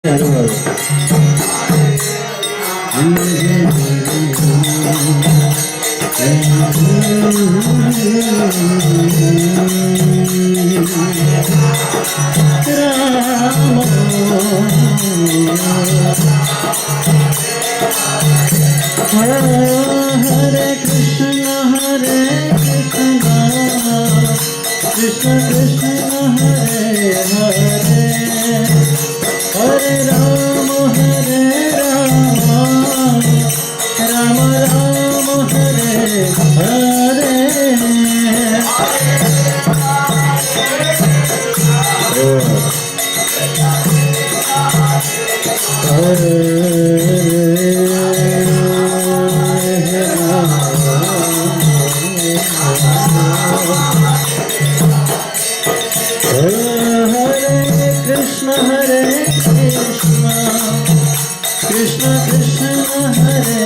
Hare Krishna Krishna Krishna Hare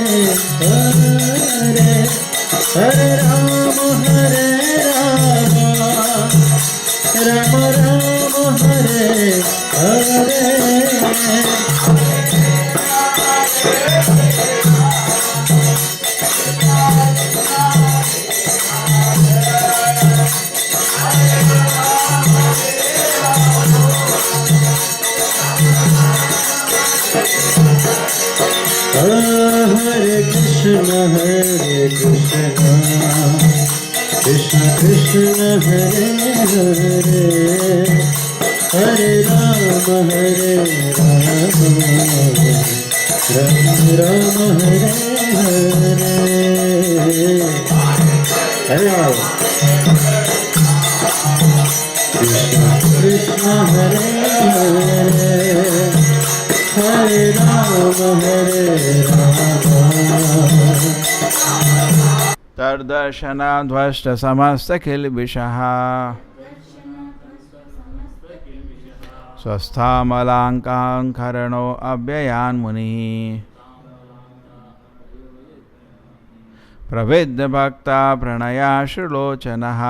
Hare Hare Rama Rama Rama Hare Hare Krishna Krishna Hare Hare Hare Rama Rama Rama Hare Hare Hare Krishna Krishna Krishna Hare Hare Hare Rama Rama Rama Hare Hare Hare Krishna Krishna Hare Hare Hare Rama तर्दर्शनाध्वष्ट समस्तखिलविषः स्वस्थामलाङ्काङ्करणो अव्ययान्मुनिः प्रविद्धभक्ता प्रणयाश्रुलोचनः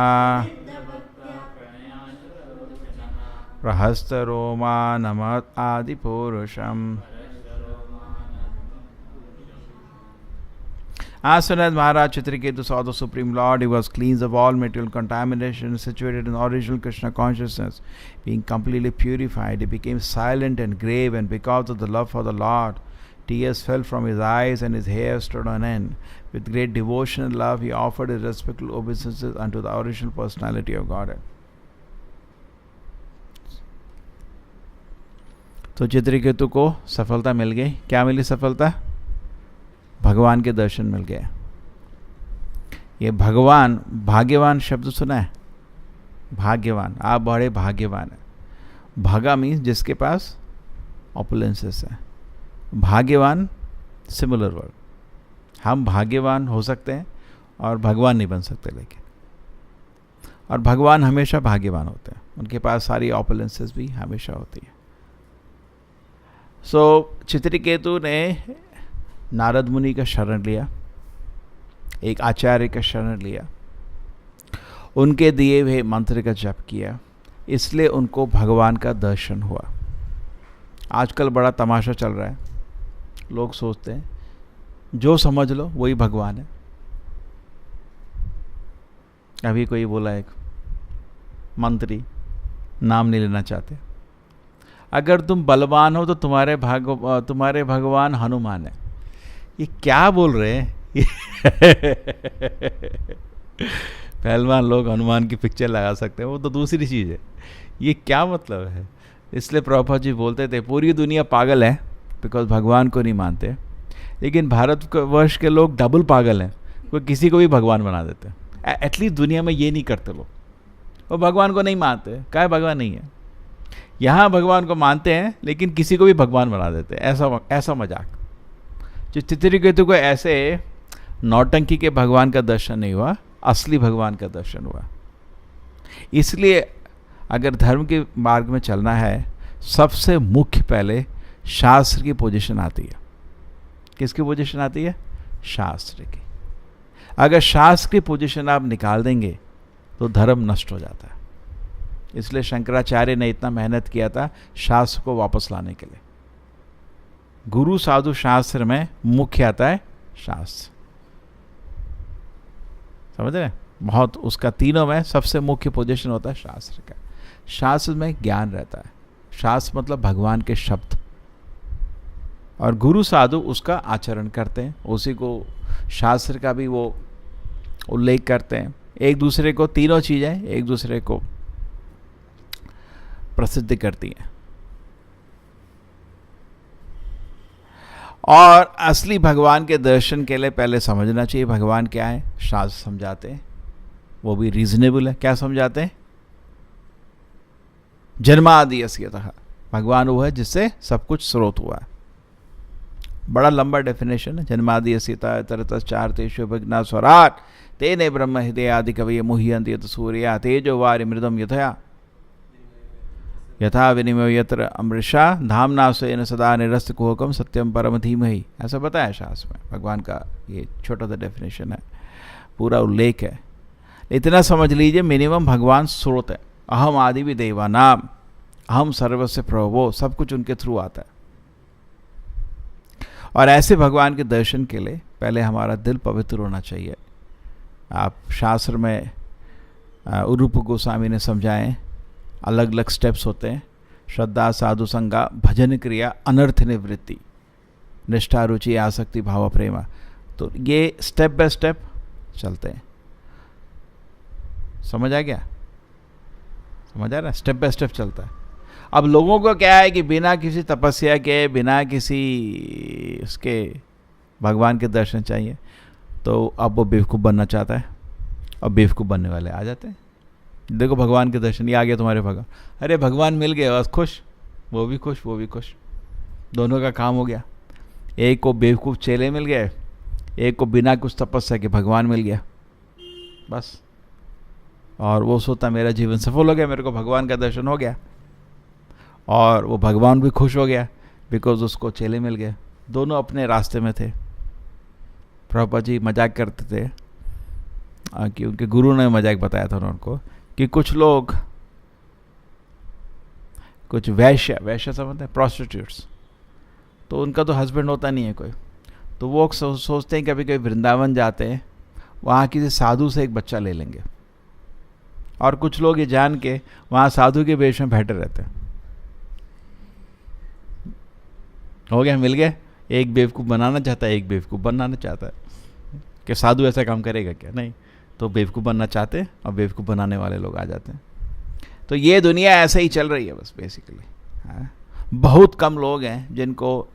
प्रहस्तरोमा नमत् आदिपुरुषम्. As soon as Maharaj Chitraketu saw the Supreme Lord, he was cleansed of all material contamination, situated in original Krishna consciousness. Being completely purified, he became silent and grave, and because of the love for the Lord, tears fell from his eyes and his hair stood on end. With great devotion and love, he offered his respectful obeisances unto the original personality of Godhead. तो चित्रकेतु को सफलता मिल गई. क्या मिली सफलता? भगवान के दर्शन मिल गए. ये भगवान, भाग्यवान शब्द सुना है? भाग्यवान, आप बड़े भाग्यवान हैं. भागा मीन्स जिसके पास ऑपुलेंसेस है. भाग्यवान सिमिलर वर्ड. हम भाग्यवान हो सकते हैं और भगवान नहीं बन सकते, लेकिन और भगवान हमेशा भाग्यवान होते हैं, उनके पास सारी ऑपुलेंसेस भी हमेशा होती है. सो चित्रकेतु ने नारद मुनि का शरण लिया, एक आचार्य का शरण लिया, उनके दिए हुए मंत्र का जप किया, इसलिए उनको भगवान का दर्शन हुआ. आजकल बड़ा तमाशा चल रहा है. लोग सोचते हैं जो समझ लो वही भगवान है. अभी कोई बोला, एक मंत्री, नाम नहीं लेना चाहते, अगर तुम बलवान हो तो तुम्हारे भगवान हनुमान है. ये क्या बोल रहे हैं? पहलवान लोग हनुमान की पिक्चर लगा सकते हैं, वो तो दूसरी चीज़ है. ये क्या मतलब है? इसलिए प्रभुपाद जी बोलते थे पूरी दुनिया पागल है बिकॉज भगवान को नहीं मानते, लेकिन भारतवर्ष के लोग डबल पागल हैं, कोई किसी को भी भगवान बना देते हैं. एटलीस्ट दुनिया में ये नहीं करते लोग, वो भगवान को नहीं मानते. क्या भगवान नहीं है? यहाँ भगवान को मानते हैं लेकिन किसी को भी भगवान बना देते हैं. ऐसा मजाक. जो चित्रकेतु को ऐसे नौटंकी के भगवान का दर्शन नहीं हुआ, असली भगवान का दर्शन हुआ. इसलिए अगर धर्म के मार्ग में चलना है, सबसे मुख्य पहले शास्त्र की पोजीशन आती है. किसकी पोजीशन आती है? शास्त्र की. अगर शास्त्र की पोजीशन आप निकाल देंगे तो धर्म नष्ट हो जाता है. इसलिए शंकराचार्य ने इतना मेहनत किया था शास्त्र को वापस लाने के लिए. गुरु साधु शास्त्र में मुख्य आता है शास्त्र, समझ रहे? बहुत उसका तीनों में सबसे मुख्य पोजीशन होता है शास्त्र का। शास्त्र में ज्ञान रहता है, शास्त्र मतलब भगवान के शब्द, और गुरु साधु उसका आचरण करते हैं, उसी को शास्त्र का भी वो उल्लेख करते हैं। एक दूसरे को, तीनों चीज़ें एक दूसरे को प्रसिद्ध करती हैं। और असली भगवान के दर्शन के लिए पहले समझना चाहिए भगवान क्या है। शास्त्र समझाते हैं, वो भी रीजनेबल है। क्या समझाते हैं? जन्मादि अस्यतः, भगवान वो है जिससे सब कुछ स्रोत हुआ है। बड़ा लंबा डेफिनेशन है। जन्मादि अस्यतः तरतश्चार्तेषु विघ्ना स्वराट तेने ब्रह्म हृदय आदि कवये मुह्यन्ति यत् सूर्या तेजो वारि मृदम यथा विनिमय यत्र अमृषा धामना स्वेन सदा निरस्त कुहकम सत्यम परम धीमहि। ऐसा बताया शास्त्र में। भगवान का ये छोटा सा डेफिनेशन है, पूरा उल्लेख है। इतना समझ लीजिए, मिनिमम भगवान स्रोत है। अहम आदि भी देवानाम, अहम सर्वस्य प्रभवो, सब कुछ उनके थ्रू आता है। और ऐसे भगवान के दर्शन के लिए पहले हमारा दिल पवित्र होना चाहिए। आप शास्त्र में रूप गोस्वामी ने समझाएं, अलग अलग स्टेप्स होते हैं। श्रद्धा, साधु संगा, भजन क्रिया, अनर्थ निवृत्ति, निष्ठा, रुचि, आसक्ति, भाव, प्रेमा। तो ये स्टेप बाय स्टेप चलते हैं। समझ आ गया? समझ आ रहा है? स्टेप बाय स्टेप चलता है। अब लोगों को क्या है कि बिना किसी तपस्या के, बिना किसी उसके भगवान के दर्शन चाहिए, तो अब वो बेवकूफ़ बनना चाहता है, और बेवकूफ़ बनने वाले आ जाते हैं। देखो भगवान के दर्शन, ये आ गया तुम्हारे भगवान, अरे भगवान मिल गए, बस खुश, वो भी खुश, वो भी खुश, दोनों का काम हो गया। एक को बेवकूफ़ चेले मिल गए, एक को बिना कुछ तपस्या के भगवान मिल गया, बस। और वो सोचता मेरा जीवन सफल हो गया, मेरे को भगवान का दर्शन हो गया, और वो भगवान भी खुश हो गया बिकॉज उसको चेले मिल गए। दोनों अपने रास्ते में थे। प्रभुपाद जी मजाक करते थे कि उनके गुरु ने मजाक बताया था उनको कि कुछ लोग, कुछ वैश्य समझते हैं, प्रोस्टिट्यूट्स, तो उनका तो हस्बैंड होता नहीं है कोई, तो वो सोचते हैं कभी कभी वृंदावन जाते हैं, वहाँ किसी साधु से एक बच्चा ले लेंगे। और कुछ लोग ये जान के वहाँ साधु के वेश में बैठे रहते हैं। हो गया, मिल गए। एक बेवकूफ़ बनाना चाहता है, एक बेवकूफ़ बनाना चाहता है कि साधु ऐसा काम करेगा क्या? नहीं, तो बेवकूफ़ बनना चाहते हैं और बेवकूफ़ बनाने वाले लोग आ जाते हैं। तो ये दुनिया ऐसे ही चल रही है बस बेसिकली। हाँ, बहुत कम लोग हैं जिनको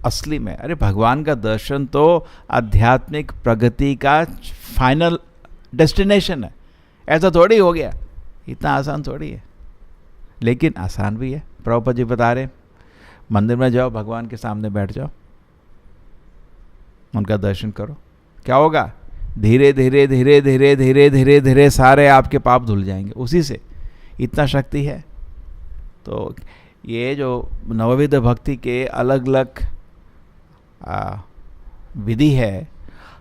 असली में, अरे भगवान का दर्शन तो आध्यात्मिक प्रगति का फाइनल डेस्टिनेशन है। ऐसा थोड़ी हो गया, इतना आसान थोड़ी है, लेकिन आसान भी है। प्रभुपाद जी बता रहे, मंदिर में जाओ, भगवान के सामने बैठ जाओ, उनका दर्शन करो, क्या होगा? धीरे धीरे धीरे धीरे धीरे धीरे धीरे सारे आपके पाप धुल जाएंगे उसी से। इतना शक्ति है। तो ये जो नवविध भक्ति के अलग अलग विधि है,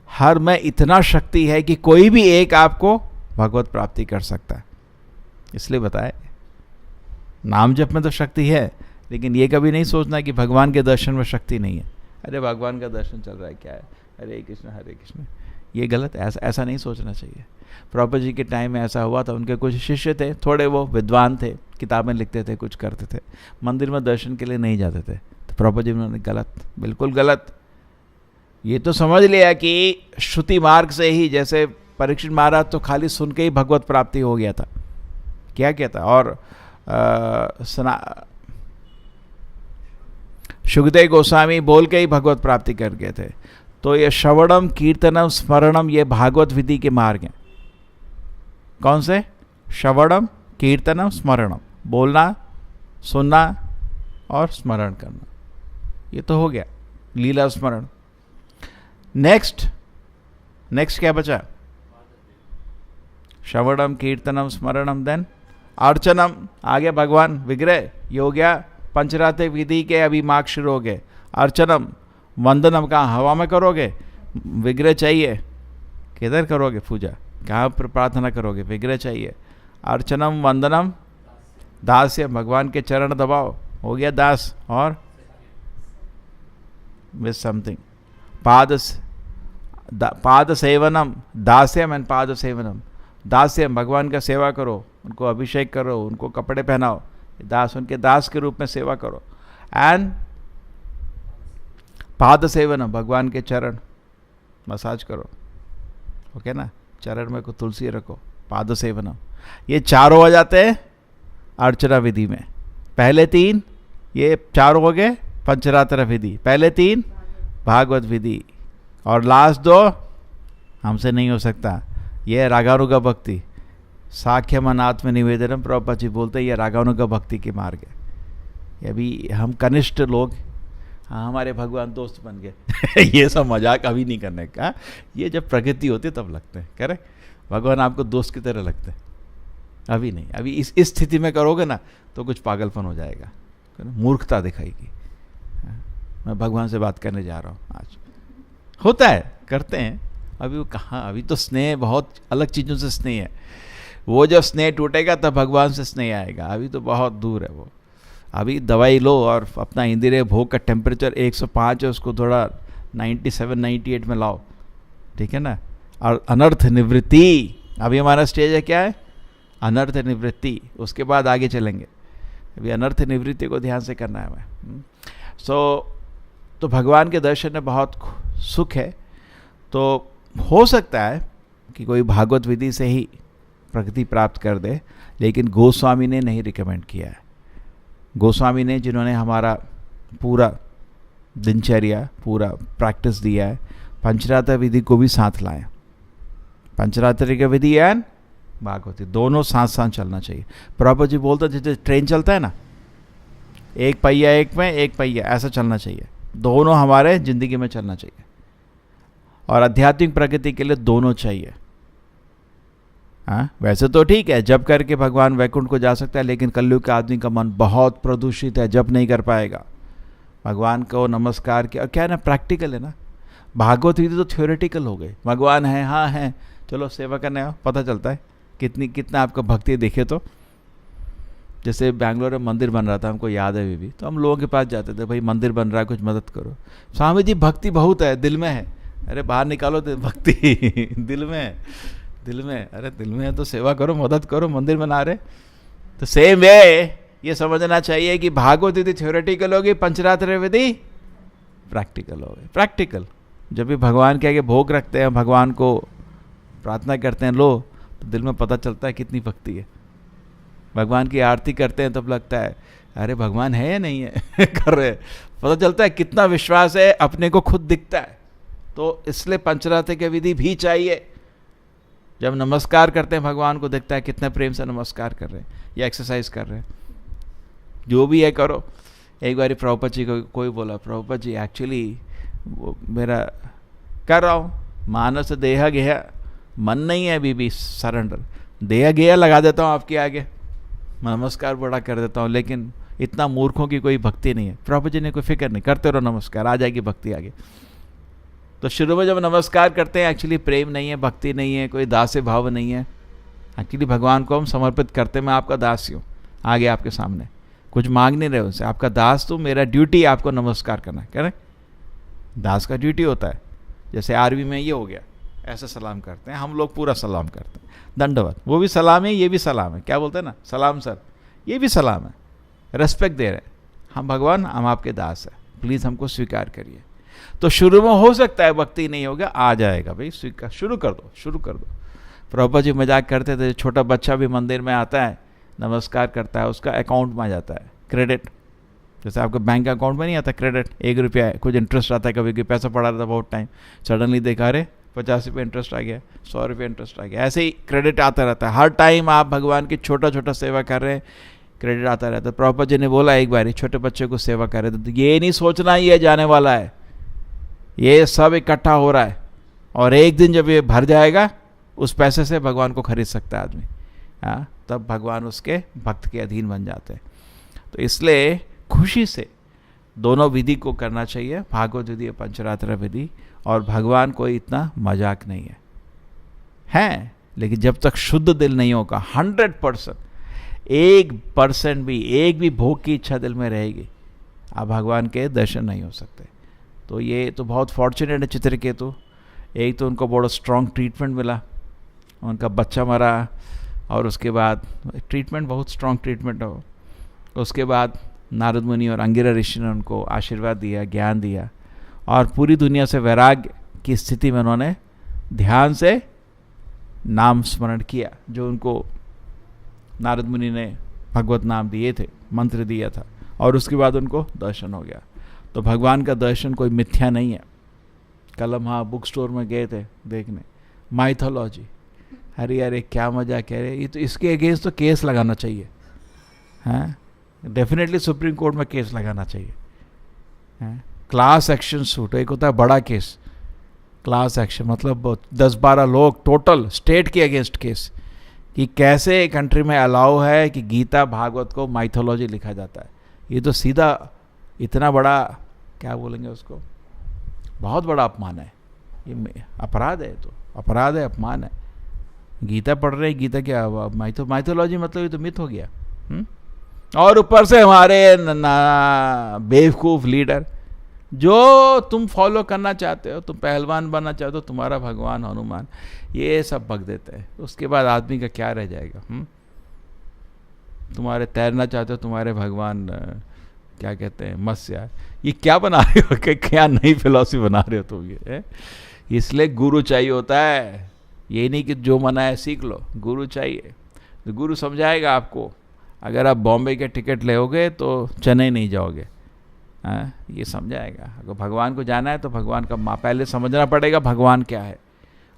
हर में इतना शक्ति है कि कोई भी एक आपको भगवत प्राप्ति कर सकता है। इसलिए बताए, नाम जप में तो शक्ति है, लेकिन ये कभी नहीं सोचना कि भगवान के दर्शन में शक्ति नहीं है। अरे भगवान का दर्शन चल रहा है, क्या है, हरे कृष्ण, ये गलत है। ऐसा नहीं सोचना चाहिए। प्रभुपाद जी के टाइम में ऐसा हुआ था। उनके कुछ शिष्य थे, थोड़े वो विद्वान थे, किताबें लिखते थे, कुछ करते थे, मंदिर में दर्शन के लिए नहीं जाते थे। तो प्रभुपाद जी उन्होंने गलत, बिल्कुल गलत, ये तो समझ लिया कि श्रुति मार्ग से ही, जैसे परीक्षित महाराज तो खाली सुन के ही भगवत प्राप्ति हो गया था, क्या कहता। और सुखदेव गोस्वामी बोल के ही भगवत प्राप्ति कर गए थे। तो ये श्रवणम, कीर्तनम, स्मरणम, ये भागवत विधि के मार्ग हैं। कौन से? श्रवणम, कीर्तनम, स्मरणम, बोलना, सुनना और स्मरण करना, ये तो हो गया लीला स्मरण। नेक्स्ट क्या बचा? श्रवणम, कीर्तनम, स्मरणम, देन अर्चनम, आ गया भगवान विग्रह, ये हो गया पंचरात्र विधि के अभी मार्ग शुरू हो गए। अर्चनम, वंदनम कहाँ हवा में करोगे? विग्रह चाहिए, किधर करोगे पूजा, कहाँ पर प्रार्थना करोगे? विग्रह चाहिए। अर्चनम, वंदनम, दास्य, भगवान के चरण दबाओ, हो गया दास। और मिस समथिंग. पाद सेवनम दास्यम एंड पाद सेवनम. दास्यम, भगवान का सेवा करो, उनको अभिषेक करो, उनको कपड़े पहनाओ, दास, उनके दास के रूप में सेवा करो. एंड पाद सेवनम, भगवान के चरण मसाज करो. ओके ना, चरण में को तुलसी रखो. पाद सेवनम, ये चारों हो जाते हैं अर्चना विधि में. पहले 3 ये चारों हो गए पंचरात्र विधि, पहले 3 भागवत विधि, और लास्ट 2 हमसे नहीं हो सकता, ये रागानुगा भक्ति. साख्य मन आत्म निवेदनम, प्रभुपाद जी बोलते हैं ये रागानुगा भक्ति के मार्ग है. ये अभी हम कनिष्ठ लोग, हाँ हमारे भगवान दोस्त बन गए ये सब मजाक अभी नहीं करने का. ये जब प्रगति होती है तब लगते हैं, करें भगवान आपको दोस्त की तरह लगते हैं, अभी नहीं. अभी इस स्थिति में करोगे ना तो कुछ पागलपन हो जाएगा, मूर्खता दिखाएगी. मैं भगवान से बात करने जा रहा हूँ आज. होता है, करते हैं. अभी वो कहाँ, अभी तो स्नेह बहुत अलग चीज़ों से स्नेह है. वो जब स्नेह टूटेगा तब भगवान से स्नेह आएगा. अभी तो बहुत दूर है वो. अभी दवाई लो और अपना इंद्रिय भोग का टेम्परेचर 105 है, उसको थोड़ा 97-98 में लाओ, ठीक है ना. और अनर्थ निवृत्ति, अभी हमारा स्टेज है क्या है, अनर्थ निवृत्ति. उसके बाद आगे चलेंगे. अभी अनर्थ निवृत्ति को ध्यान से करना है हमें. तो भगवान के दर्शन में बहुत सुख है. तो हो सकता है कि कोई भागवत विधि से ही प्रगति प्राप्त कर दे, लेकिन गोस्वामी ने नहीं रिकमेंड किया है. गोस्वामी ने, जिन्होंने हमारा पूरा दिनचर्या, पूरा प्रैक्टिस दिया है, पंचरात्र विधि को भी साथ लाए. पंचरात्र की विधि एंड भागवती दोनों साथ साथ चलना चाहिए. प्रभुपाद जी बोलते हैं जैसे ट्रेन चलता है ना, एक पहिया एक में, एक पहिया, ऐसा चलना चाहिए. दोनों हमारे जिंदगी में चलना चाहिए. और आध्यात्मिक प्रगति के लिए दोनों चाहिए. हाँ, वैसे तो ठीक है, जब करके भगवान वैकुंठ को जा सकता है, लेकिन कलयुग के आदमी का मन बहुत प्रदूषित है, जब नहीं कर पाएगा. भगवान को नमस्कार किया, क्या है ना, प्रैक्टिकल है ना. भागवत विधि तो थ्योरेटिकल हो गई. भगवान है, हाँ है, चलो सेवा करने आओ, पता चलता है कितना आपका भक्ति देखे. तो जैसे बैंगलोर में मंदिर बन रहा था, हमको याद है अभी भी, तो हम लोगों के पास जाते थे, भाई मंदिर बन रहा है, कुछ मदद करो. स्वामी जी भक्ति बहुत है, दिल में है. अरे बाहर निकालो तो भक्ति दिल में है, दिल में. अरे दिल में है तो सेवा करो, मदद करो, मंदिर बना रहे. तो सेम वे ये समझना चाहिए कि भागवत विधि थ्योरेटिकल होगी, पंचरात्र विधि प्रैक्टिकल होगी. प्रैक्टिकल, जब भी भगवान के आगे भोग रखते हैं, भगवान को प्रार्थना करते हैं, लो, तो दिल में पता चलता है कितनी भक्ति है. भगवान की आरती करते हैं तब लगता है अरे भगवान है या नहीं है कर रहे, पता चलता है कितना विश्वास है, अपने को खुद दिखता है. तो इसलिए पंचरात्र की विधि भी चाहिए. जब नमस्कार करते हैं भगवान को दिखता है कितने प्रेम से नमस्कार कर रहे हैं या एक्सरसाइज कर रहे हैं. जो भी है करो. एक बार प्रभुपाद जी को कोई बोला, प्रभुपाद जी एक्चुअली वो मेरा कर रहा हूँ, मानस देह गेह, मन नहीं है अभी भी सरेंडर, देह गेह लगा देता हूँ आपके आगे, नमस्कार बड़ा कर देता हूँ, लेकिन इतना मूर्खों की कोई भक्ति नहीं है. प्रभुपाद जी ने कोई फिक्र नहीं, करते रहो नमस्कार, आ जाएगी भक्ति आगे. तो शुरू में जब नमस्कार करते हैं एक्चुअली प्रेम नहीं है, भक्ति नहीं है, कोई दास्य भाव नहीं है. एक्चुअली भगवान को हम समर्पित करते, मैं आपका दास हूँ, आगे आपके सामने कुछ मांग नहीं रहे उनसे, आपका दास तो मेरा ड्यूटी आपको नमस्कार करना है. करें, दास का ड्यूटी होता है. जैसे आर्मी में ये हो गया, ऐसा सलाम करते हैं हम लोग, पूरा सलाम करते हैं, दंडवत. वो भी सलाम है, ये भी सलाम है. क्या बोलते हैं ना, सलाम सर, ये भी सलाम है, रेस्पेक्ट दे रहे हैं. हम भगवान, हम आपके दास हैं, प्लीज़ हमको स्वीकार करिए. तो शुरू में हो सकता है भक्ति नहीं होगा, आ जाएगा भाई, स्वीकार, शुरू कर दो, शुरू कर दो. प्रभुपाद जी मजाक करते थे, छोटा बच्चा भी मंदिर में आता है, नमस्कार करता है, उसका अकाउंट में आ जाता है क्रेडिट. जैसे आपका बैंक अकाउंट में नहीं आता क्रेडिट, 1 रुपया है, कुछ इंटरेस्ट आता है, कभी कभी पैसा पड़ा रहता है बहुत टाइम, सडनली देखा रहे 50 रुपये इंटरेस्ट आ गया, 100 रुपये इंटरेस्ट आ गया, ऐसे ही क्रेडिट आता रहता है. हर टाइम आप भगवान की छोटा छोटा सेवा कर रहे हैं, क्रेडिट आता रहता है. प्रभुपाद जी ने बोला एक बार, छोटे बच्चे को सेवा कर रहे थे, तो ये नहीं सोचना ये जाने वाला है, ये सब इकट्ठा हो रहा है, और एक दिन जब ये भर जाएगा, उस पैसे से भगवान को खरीद सकता है आदमी. हाँ, तब भगवान उसके भक्त के अधीन बन जाते हैं. तो इसलिए खुशी से दोनों विधि को करना चाहिए, भागवत विधि, पंचरात्र विधि. और भगवान कोई इतना मजाक नहीं है, लेकिन जब तक शुद्ध दिल नहीं होगा, 100%, 1% भी, एक भी भोग की इच्छा दिल में रहेगी, आप भगवान के दर्शन नहीं हो सकते. तो ये तो बहुत फॉर्चुनेट है चित्रकेतु। एक तो उनको बड़ा स्ट्रॉन्ग ट्रीटमेंट मिला, उनका बच्चा मरा, और उसके बाद ट्रीटमेंट बहुत स्ट्रॉन्ग ट्रीटमेंट हो। उसके बाद नारद मुनि और अंगिरा ऋषि ने उनको आशीर्वाद दिया, ज्ञान दिया, और पूरी दुनिया से वैराग्य की स्थिति में उन्होंने ध्यान से नाम स्मरण किया, जो उनको नारद मुनि ने भगवत नाम दिए थे, मंत्र दिया था, और उसके बाद उनको दर्शन हो गया। तो भगवान का दर्शन कोई मिथ्या नहीं है। कल हम हाँ बुक स्टोर में गए थे देखने, माइथोलॉजी, अरे यार क्या मजा कह रहे, ये तो इसके अगेंस्ट तो केस लगाना चाहिए, हैं, डेफिनेटली सुप्रीम कोर्ट में केस लगाना चाहिए, हैं। क्लास एक्शन सूट, एक होता है बड़ा केस, क्लास एक्शन मतलब 10-12 लोग टोटल स्टेट के अगेंस्ट केस, कि कैसे कंट्री में अलाउ है कि गीता भागवत को माइथोलॉजी लिखा जाता है। ये तो सीधा इतना बड़ा, क्या बोलेंगे उसको, बहुत बड़ा अपमान है, ये अपराध है, तो अपराध है, अपमान है। गीता पढ़ रहे हैं, गीता क्या माइथोलॉजी मतलब ये तो मिथ हो गया। और ऊपर से हमारे बेवकूफ़ लीडर, जो तुम फॉलो करना चाहते हो, तुम पहलवान बनना चाहते हो, तुम्हारा भगवान हनुमान, ये सब बक देते हैं। उसके बाद आदमी का क्या रह जाएगा? तुम्हारे तैरना चाहते हो, तुम्हारे भगवान क्या कहते हैं, मत्स्य, ये क्या बना रहे हो, क्या नई फिलॉसफी बना रहे हो तुम ये? इसलिए गुरु चाहिए होता है, ये नहीं कि जो मना है सीख लो, गुरु चाहिए। तो गुरु समझाएगा आपको। अगर आप बॉम्बे के टिकट लेओगे तो चेन्नई नहीं जाओगे, ये समझाएगा। अगर भगवान को जाना है तो भगवान का पहले समझना पड़ेगा भगवान क्या है,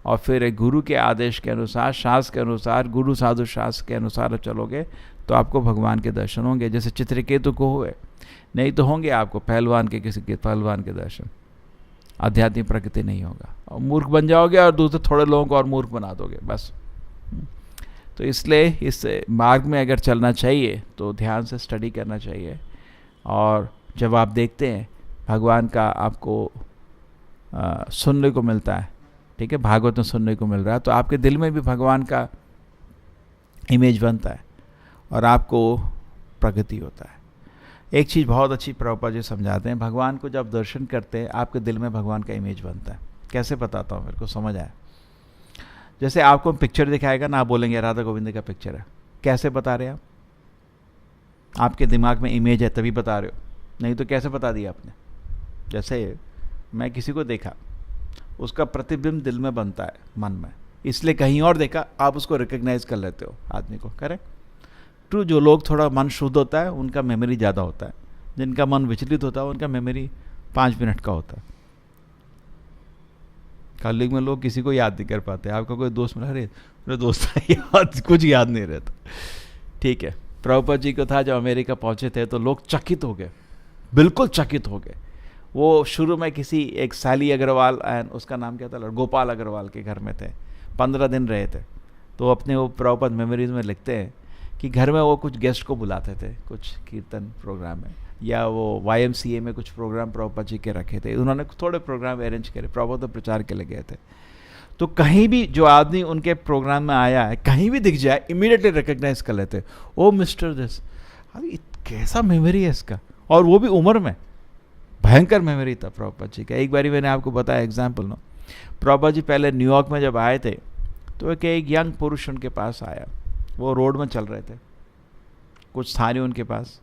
और फिर एक गुरु के आदेश के अनुसार, शास्त्र के अनुसार, गुरु साधु शास्त्र के अनुसार आप चलोगे तो आपको भगवान के दर्शन होंगे, जैसे चित्रकेतु को हुए। नहीं तो होंगे आपको पहलवान के, किसी के पहलवान के दर्शन, आध्यात्मिक प्रकृति नहीं होगा, और मूर्ख बन जाओगे, और दूसरे थोड़े लोगों को और मूर्ख बना दोगे बस। तो इसलिए इस मार्ग में अगर चलना चाहिए तो ध्यान से स्टडी करना चाहिए। और जब आप देखते हैं भगवान का आपको सुनने को मिलता है, ठीक है, भागवत में सुनने को मिल रहा है, तो आपके दिल में भी भगवान का इमेज बनता है और आपको प्रगति होता है। एक चीज़ बहुत अच्छी प्रभुपाद जी समझाते हैं, भगवान को जब दर्शन करते हैं आपके दिल में भगवान का इमेज बनता है। कैसे बताता हूँ, मेरे को समझ आया। जैसे आपको पिक्चर दिखाएगा ना, आप बोलेंगे राधा गोविंद का पिक्चर है, कैसे बता रहे हैं आप? आपके दिमाग में इमेज है तभी बता रहे हो, नहीं तो कैसे बता दिया आपने? जैसे मैं किसी को देखा, उसका प्रतिबिंब दिल में बनता है, मन में, इसलिए कहीं और देखा आप उसको रिकग्नाइज कर लेते हो आदमी को, करेक्ट? ट्रू। जो लोग थोड़ा मन शुद्ध होता है उनका मेमोरी ज़्यादा होता है, जिनका मन विचलित होता है उनका मेमोरी 5 मिनट का होता है। कॉलेज में लोग किसी को याद नहीं कर पाते। आपका कोई दोस्त मिला, अरे मेरा दोस्त याद, कुछ याद नहीं रहता, ठीक है। प्रभुपाद जी को था, जब अमेरिका पहुंचे थे तो लोग चकित हो गए, बिल्कुल चकित हो गए। वो शुरू में किसी एक साली अग्रवाल, एंड उसका नाम क्या था, गोपाल अग्रवाल के घर में थे, 15 दिन रहे थे। तो अपने वो प्रभुपाद मेमोरीज में लिखते हैं कि घर में वो कुछ गेस्ट को बुलाते थे, कुछ कीर्तन प्रोग्राम में, या वो YMCA में कुछ प्रोग्राम प्रभुपाद जी के रखे थे, उन्होंने थोड़े प्रोग्राम अरेंज करे, प्रभुपाद तो प्रचार के लिए गए थे। तो कहीं भी जो आदमी उनके प्रोग्राम में आया है, कहीं भी दिख जाए, इमीडिएटली रिकग्नाइज कर लेते, ओ मिस्टर दिस। अभी कैसा मेमोरी है इसका, और वो भी उम्र में, भयंकर मेमोरी था प्रभुपाद जी का। एक बारी मैंने आपको बताया एग्जाम्पल ना, प्रभुपाद जी पहले न्यूयॉर्क में जब आए थे तो एक यंग पुरुष उनके पास आया, वो रोड में चल रहे थे, कुछ था नहीं उनके पास,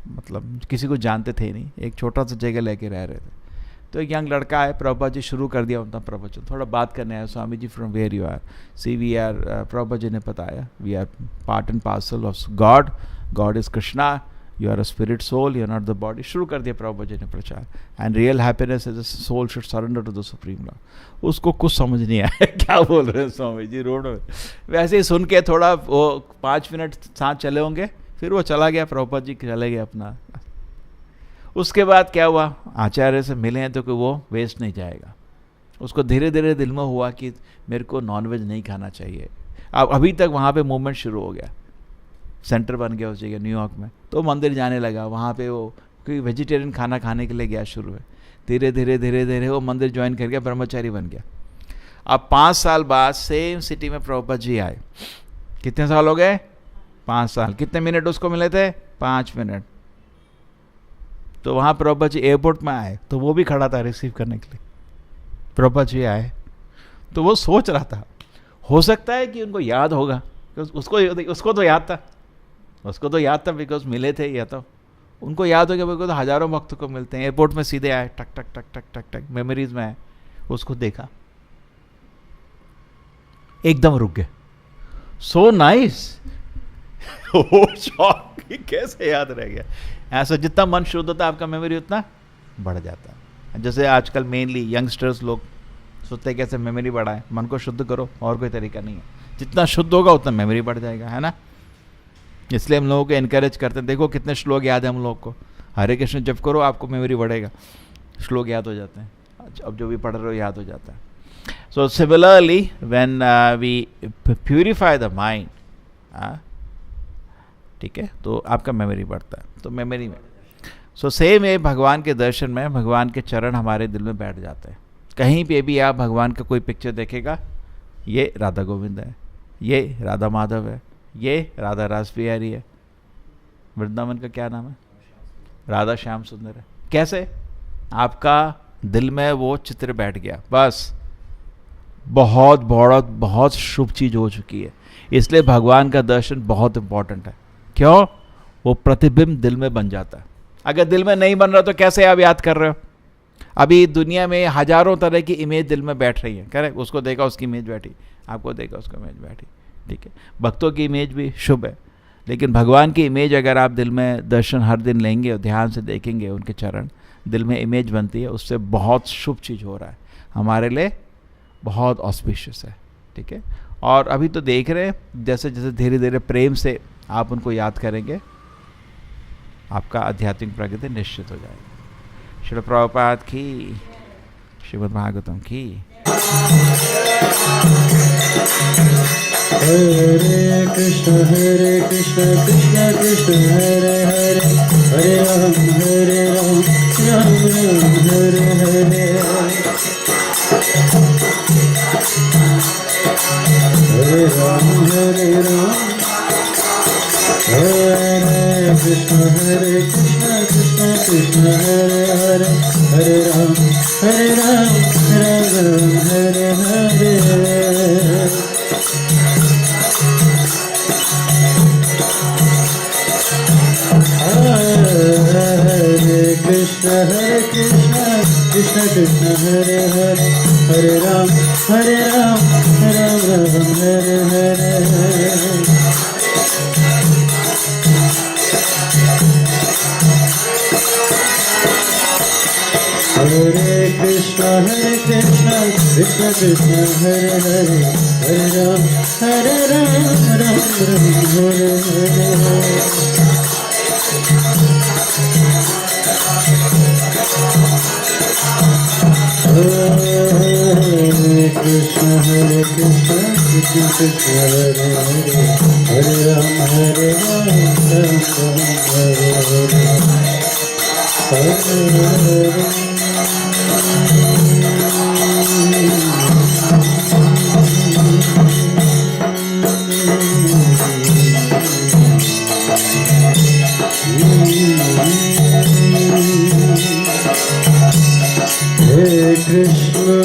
मतलब किसी को जानते थे नहीं, एक छोटा सा जगह लेके रह रहे थे। तो एक यंग लड़का है, प्रभुपाद जी शुरू कर दिया उनका प्रवचन, थोड़ा बात करने आया, Swami ji from where you are, see we are, Prabhupada ji ने बताया, we are part and parcel of God, God is Krishna, you are a spirit soul, you are not the body. शुरू कर दिया प्रभुपाद जी ने प्रचार, and real happiness is soul should surrender to the supreme lord. उसको कुछ समझ नहीं आया क्या बोल रहे हैं स्वामी जी रोड में। वैसे ही सुन के थोड़ा वो 5 मिनट साथ चले होंगे, फिर वो चला गया, प्रभुपाद जी चले गए अपना। उसके बाद क्या हुआ, आचार्य से मिले हैं तो कि वो वेस्ट नहीं जाएगा। उसको धीरे धीरे दिल में हुआ कि मेरे को नॉनवेज नहीं खाना चाहिए। अब अभी तक वहाँ पे मूवमेंट शुरू हो गया, सेंटर बन गया उस जगह न्यूयॉर्क में। तो मंदिर जाने लगा, वहाँ पे वो कोई वेजिटेरियन खाना खाने के लिए गया शुरू है, धीरे धीरे वो मंदिर ज्वाइन कर गया, ब्रह्मचारी बन गया। अब 5 साल बाद सेम सिटी में प्रभुपाद जी आए। कितने साल हो गए? 5 साल। कितने मिनट उसको मिले थे? 5 मिनट। तो वहाँ प्रभुपाद जी एयरपोर्ट में आए तो वो भी खड़ा था रिसीव करने के लिए। प्रभुपाद जी आए तो वो सोच रहा था, हो सकता है कि उनको याद होगा, उसको तो याद था, उसको तो याद था बिकॉज मिले थे, या तो उनको याद हो गया बिकॉज हजारों भक्तों को मिलते हैं। एयरपोर्ट में सीधे आए, टक टक टक टक टक टक, मेमोरीज में आए, उसको देखा, एकदम रुक गए। सो नाइस, शॉक, कैसे याद रह गया। ऐसा जितना मन शुद्ध होता है आपका मेमोरी उतना बढ़ जाता है। जैसे आजकल मेनली यंगस्टर्स लोग सोचते हैं कैसे मेमोरी बढ़ाए, मन को शुद्ध करो, और कोई तरीका नहीं है। जितना शुद्ध होगा उतना मेमोरी बढ़ जाएगा, है ना। इसलिए हम लोगों को एनकरेज करते हैं। देखो कितने श्लोक याद है हम लोग को, हरे कृष्ण जप करो आपको मेमोरी बढ़ेगा, श्लोक याद हो जाते हैं, अब जो भी पढ़ रहे हो याद हो जाता है। So similarly when we purify the mind, ठीक है, तो आपका मेमोरी बढ़ता है। तो मेमोरी में सो सेम है, भगवान के दर्शन में भगवान के चरण हमारे दिल में बैठ जाते हैं। कहीं पे भी आप भगवान का कोई पिक्चर देखेगा, ये राधा गोविंद है, ये राधा माधव है, ये राधा रास बिहारी है, वृंदावन का क्या नाम है, राधा श्याम सुंदर है। कैसे आपका दिल में वो चित्र बैठ गया, बस बहुत शुभ चीज हो चुकी है। इसलिए भगवान का दर्शन बहुत इंपॉर्टेंट है। क्यों? वो प्रतिबिंब दिल में बन जाता है। अगर दिल में नहीं बन रहा तो कैसे आप याद कर रहे हो? अभी दुनिया में हजारों तरह की इमेज दिल में बैठ रही है, करेक्ट। उसको देखा उसकी इमेज बैठी, आपको देखा उसकी इमेज बैठी, ठीक है। भक्तों की इमेज भी शुभ है, लेकिन भगवान की इमेज अगर आप दिल में दर्शन हर दिन लेंगे और ध्यान से देखेंगे उनके चरण, दिल में इमेज बनती है, उससे बहुत शुभ चीज़ हो रहा है, हमारे लिए बहुत ऑस्पिशियस है, ठीक है। और अभी तो देख रहे हैं जैसे जैसे धीरे धीरे प्रेम से आप उनको याद करेंगे, आपका आध्यात्मिक प्रगति निश्चित हो जाएगी। श्रील प्रभुपाद की, श्रीमद् भागवतम की। हरे कृष्ण कृष्ण कृष्ण हरे हरे, हरे राम राम हरे हरे। हरे राम हरे कृष्ण कृष्ण कृष्ण हरे हरे, हरे राम राम हरे हरे। हरे कृष्ण कृष्ण कृष्ण हरे हरे, हरे राम राम हरे हरे। हरे कृष्ण कृष्ण कृष्ण हरे हरे, हरे राम राम हरे हरे। हरे कृष्ण कृष्ण कृष्ण हरे हरे, हरे राम राम हरे हरे। Hare Krishna